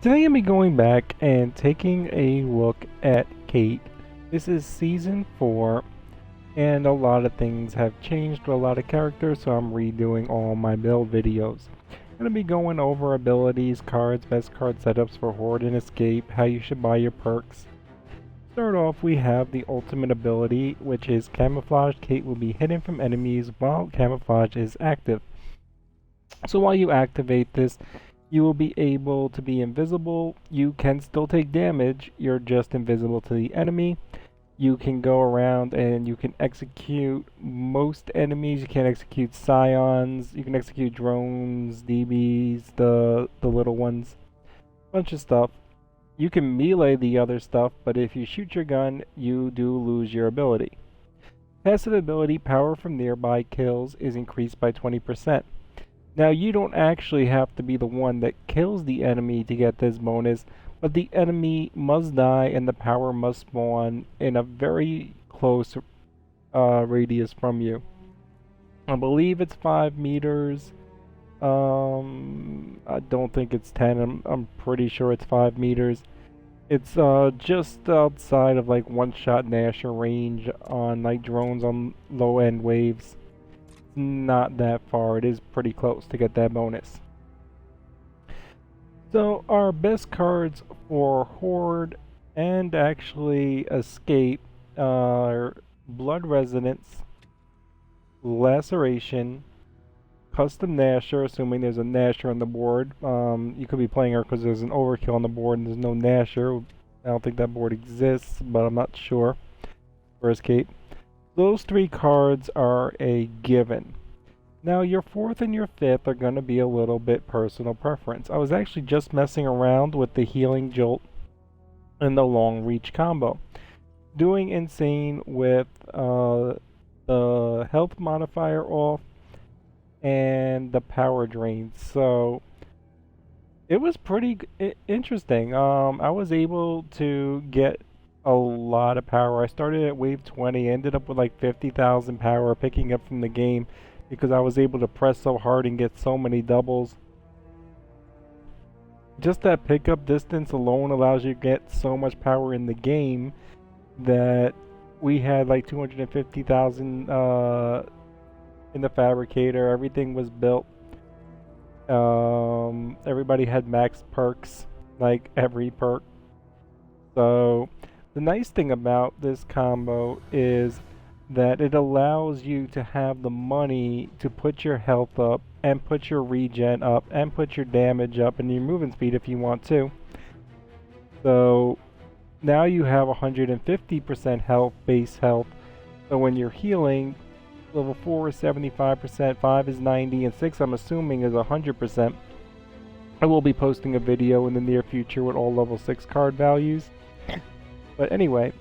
Today I'm going to be going back and taking a look at Kate. This is Season 4, and a lot of things have changed with a lot of characters, so I'm redoing all my build videos. I'm going to be going over abilities, cards, best card setups for Horde and Escape, how you should buy your perks. Start off, we have the ultimate ability, which is Camouflage. Kate will be hidden from enemies while Camouflage is active. So while you activate this, you will be able to be invisible. You can still take damage, you're just invisible to the enemy. You can go around and you can execute most enemies. You can execute scions, you can execute drones, DBs, the little ones, bunch of stuff. You can melee the other stuff, but if you shoot your gun, you do lose your ability. Passive ability, power from nearby kills, is increased by 20%. Now, you don't actually have to be the one that kills the enemy to get this bonus, but the enemy must die and the power must spawn in a very close radius from you. I believe it's 5 meters. I don't think it's 10. I'm pretty sure it's 5 meters. It's just outside of like one-shot GNASHER range on like drones on low-end waves. Not that far. It is pretty close to get that bonus. So our best cards for Horde and actually Escape are Blood Resonance, Laceration, Custom GNASHER, assuming there's a GNASHER on the board. You could be playing her because there's an Overkill on the board and there's no GNASHER. I don't think that board exists, but I'm not sure for Escape. Those 3 cards are a given. Now your 4th and your 5th are going to be a little bit personal preference. I was actually just messing around with the healing JOLT and the long reach combo. Doing insane with the health modifier off and the power drain. So it was pretty interesting. I was able to get a lot of power. I started at wave 20, ended up with like 50,000 power picking up from the game because I was able to press so hard and get so many doubles. Just that pickup distance alone allows you to get so much power in the game that we had like 250,000 in the fabricator. Everything was built. Everybody had max perks, like every perk. So the nice thing about this combo is that it allows you to have the money to put your health up and put your regen up and put your damage up and your movement speed if you want to. So now you have 150% health, base health. So when you're healing, level 4 is 75%, 5 is 90, and 6 I'm assuming is 100%. I will be posting a video in the near future with all level 6 card values. But anyway,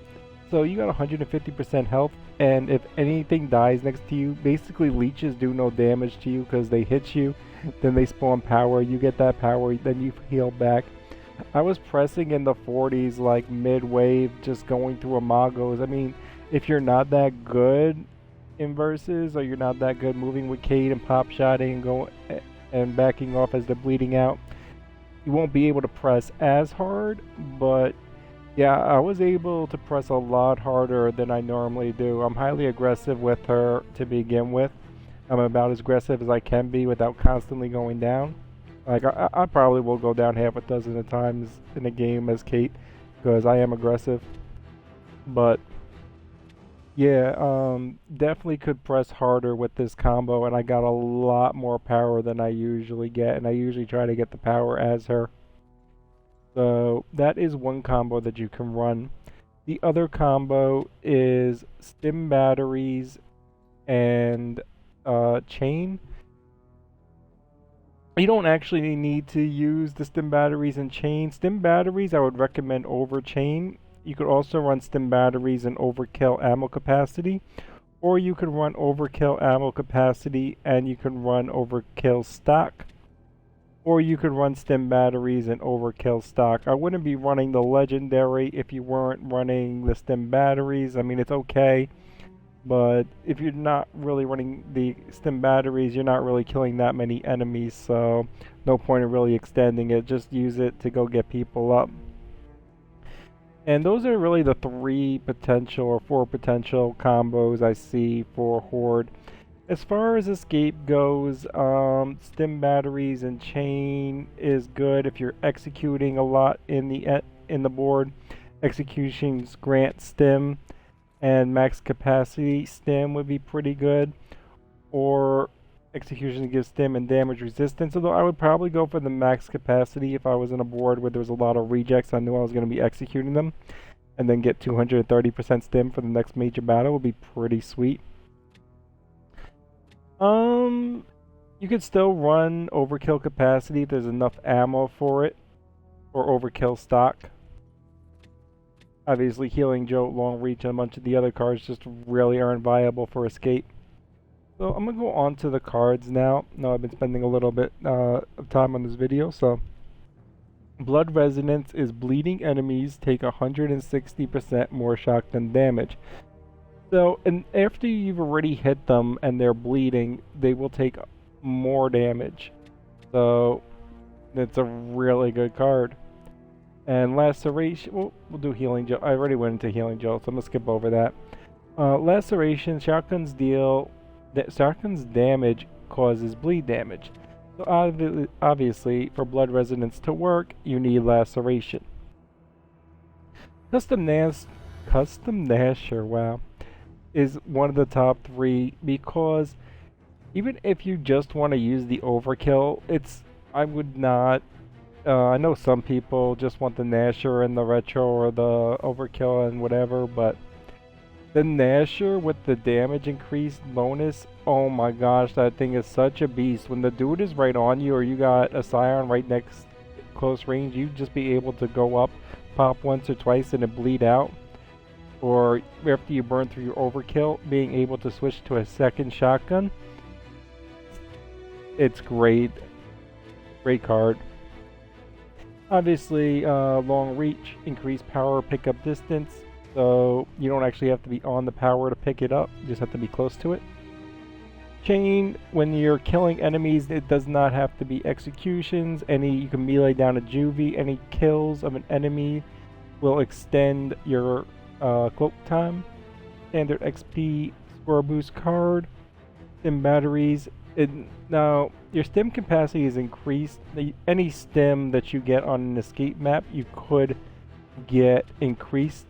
so you got 150% health, and if anything dies next to you, basically leeches do no damage to you because they hit you, then they spawn power, you get that power, then you heal back. I was pressing in the 40s like mid-wave, just going through Amagos. I mean, if you're not that good in versus, or you're not that good moving with Cade and pop-shotting and going and backing off as they're bleeding out, you won't be able to press as hard, but yeah, I was able to press a lot harder than I normally do. I'm highly aggressive with her to begin with. I'm about as aggressive as I can be without constantly going down. Like, I probably will go down half a dozen of times in a game as Kate, because I am aggressive. But yeah, definitely could press harder with this combo, and I got a lot more power than I usually get, and I usually try to get the power as her. So that is one combo that you can run. The other combo is stim batteries and chain. You don't actually need to use the stim batteries and chain. Stim batteries I would recommend over chain. You could also run stim batteries and overkill ammo capacity, or you could run overkill ammo capacity and you can run overkill stock, or you could run stim batteries and overkill stock. I wouldn't be running the legendary if you weren't running the stim batteries. I mean, it's okay. but if you're not really running the stim batteries, you're not really killing that many enemies, so no point in really extending it. Just use it to go get people up. And those are really the 3 potential or 4 potential combos I see for Horde. As far as escape goes, stim batteries and chain is good if you're executing a lot in the board. Executions grant stim, and max capacity stim would be pretty good. Or execution gives stim and damage resistance. Although I would probably go for the max capacity if I was in a board where there was a lot of rejects. I knew I was going to be executing them, and then get 230% stim for the next major battle would be pretty sweet. You could still run overkill capacity if there's enough ammo for it, or overkill stock. Obviously, healing JOLT, long reach, and a bunch of the other cards just really aren't viable for escape. So I'm gonna go on to the cards now. Now I've been spending a little bit of time on this video. So, Blood Resonance is bleeding enemies take 160% more shock than damage. So, and after you've already hit them and they're bleeding, they will take more damage. So, it's a really good card. And Laceration, we'll do Healing JOLT. I already went into Healing JOLT, so I'm going to skip over that. Laceration, shotguns damage causes bleed damage. So obviously, for Blood Resonance to work, you need Laceration. Custom Nasher, wow, is one of the top 3 because even if you just want to use the overkill, I would not. I know some people just want the Nasher and the retro or the overkill and whatever, but the Nasher with the damage increase bonus, oh my gosh, that thing is such a beast. When the dude is right on you or you got a Scion right next close range, you just be able to go up, pop once or twice and it bleed out. Or after you burn through your overkill, being able to switch to a second shotgun. It's great. Great card. Obviously, long reach, increased power, pickup distance. So you don't actually have to be on the power to pick it up. You just have to be close to it. Chain, when you're killing enemies, it does not have to be executions. You can melee down a juvie. Any kills of an enemy will extend your cloak time. Standard XP score boost card. Stim batteries. Now, your stim capacity is increased. Any stim that you get on an escape map, you could get increased.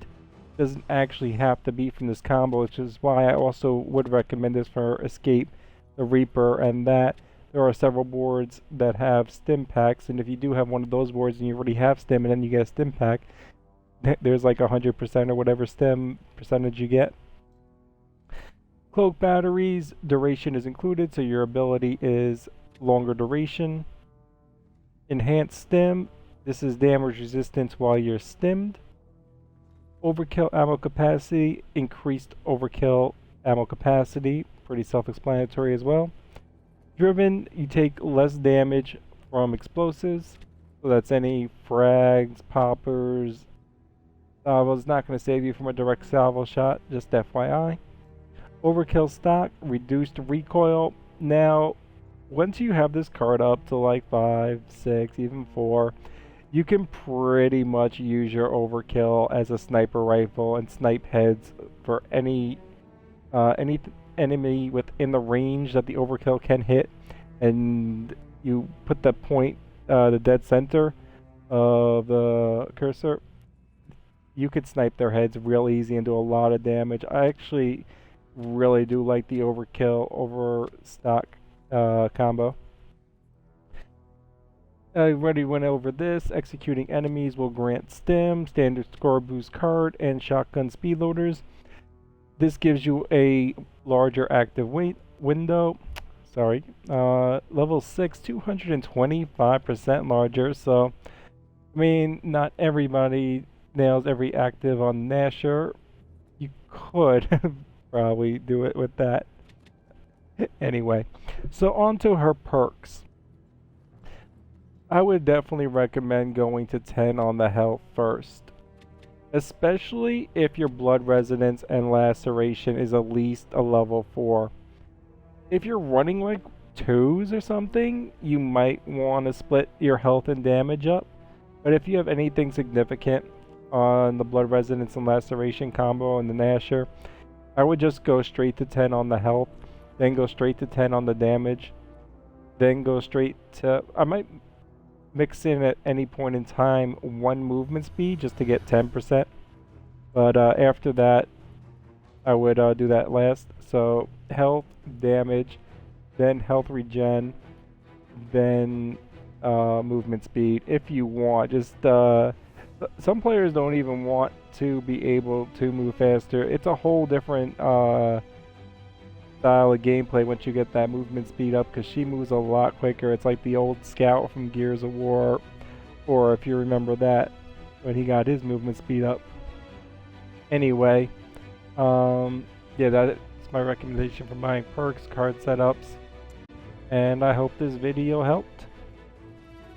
Doesn't actually have to be from this combo, which is why I also would recommend this for escape, the Reaper, and that. There are several boards that have stim packs, and if you do have one of those boards and you already have stim and then you get a stim pack, there's like 100% or whatever stim percentage you get. Cloak batteries, duration is included, so your ability is longer duration. Enhanced stim, this is damage resistance while you're stimmed. Overkill ammo capacity, increased overkill ammo capacity, pretty self-explanatory as well. Driven, you take less damage from explosives, so that's any frags, poppers. Salvo's not going to save you from a direct salvo shot, just FYI. Overkill stock, reduced recoil. Now, once you have this card up to like 5, 6, even 4, you can pretty much use your overkill as a sniper rifle and snipe heads for any enemy within the range that the overkill can hit, and you put the point, the dead center of the cursor, you could snipe their heads real easy and do a lot of damage. I actually really do like the overkill over stock combo. I already went over this. Executing enemies will grant stim, standard score boost card, and shotgun speed loaders. This gives you a larger active window. Sorry. Level 6, 225% larger. So, I mean, not everybody nails every active on Nasher. You could probably do it with that. Anyway, so on to her perks. I would definitely recommend going to 10 on the health first. especially if your blood resonance and laceration is at least a level 4. If you're running like 2s or something, you might want to split your health and damage up. But if you have anything significant on the blood resonance and laceration combo and the GNASHER, I would just go straight to 10 on the health, then go straight to 10 on the damage, then go straight to... I might mix in at any point in time 1 movement speed just to get 10%. But after that, I would do that last. So health, damage, then health regen, then movement speed if you want. Just some players don't even want to be able to move faster. It's a whole different style of gameplay once you get that movement speed up, because she moves a lot quicker. It's like the old Scout from Gears of War, or if you remember that, when he got his movement speed up. Anyway, yeah, that's my recommendation for buying perks, card setups, and I hope this video helped.